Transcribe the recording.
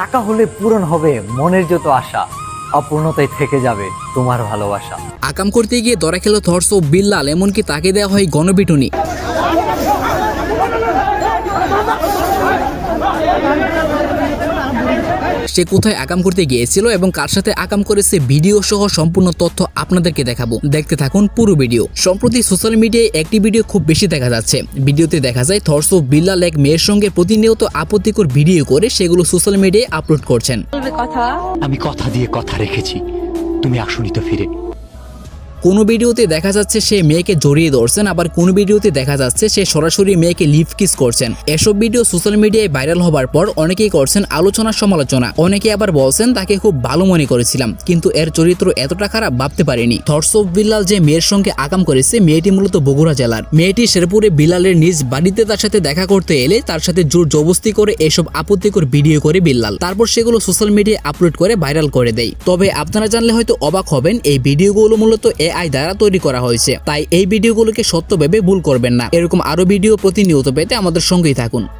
টাকা হলে পূরণ হবে মনের যত আশা, অপূর্ণতায় থেকে যাবে তোমার ভালোবাসা। আকাম করতে গিয়ে ধরা খেল থর্স ও বিল্লাল, এমনকি তাকে দেওয়া হয় গণপিটুনি। সে কোথায় আকাম করতে গিয়েছিল এবং কার সাথে আকাম করেছে ভিডিও সহ সম্পূর্ণ তথ্য আপনাদেরকে দেখাবো, দেখতে থাকুন পুরো ভিডিও। সম্প্রতি সোশ্যাল মিডিয়ায় একটি ভিডিও খুব বেশি দেখা যাচ্ছে। ভিডিওতে দেখা যায় থর্স ও বিল্লাল এক মেয়ের সঙ্গে প্রতিনিয়ত আপত্তিকর ভিডিও করে সেগুলো সোশ্যাল মিডিয়ায় আপলোড করছেন। আমি কথা দিয়ে কথা রেখেছি, তুমি আসুনি তো ফিরে। কোনো ভিডিওতে দেখা যাচ্ছে সে মেয়েকে জড়িয়ে ধরছেন, আবার কোনো ভিডিওতে দেখা যাচ্ছে সে সরাসরি মেয়েকে লিপ কিস করছেন। এসব ভিডিও সোশ্যাল মিডিয়ায় ভাইরাল হবার পর অনেকেই করছেন আলোচনা সমালোচনা, অনেকে আবার বলছেন তাকে খুব ভালো মনে করেছিলাম, কিন্তু এর চরিত্র এতটা খারাপ ভাবতে পারিনি। থর্স অফ বিল্লাল যে মেয়ের সঙ্গে আকাম করেছে, মেয়েটি মূলত বগুড়া জেলার। মেয়েটি শেরপুরে বিল্লালের নিজ বাড়িতে তার সাথে দেখা করতে এলে তার সাথে জোর জবস্তি করে এসব আপত্তিকর ভিডিও করে বিল্লাল, তারপর সেগুলো সোশ্যাল মিডিয়ায় আপলোড করে ভাইরাল করে দেয়। তবে আপনারা জানলে হয়তো অবাক হবেন, এই ভিডিওগুলো মূলত এআই দ্বারা তৈরি করা হয়েছে, তাই এই ভিডিওগুলোকে সত্য ভেবে ভুল করবেন না। এরকম আরো ভিডিও প্রতিনিয়ত পেতে আমাদের সঙ্গেই থাকুন।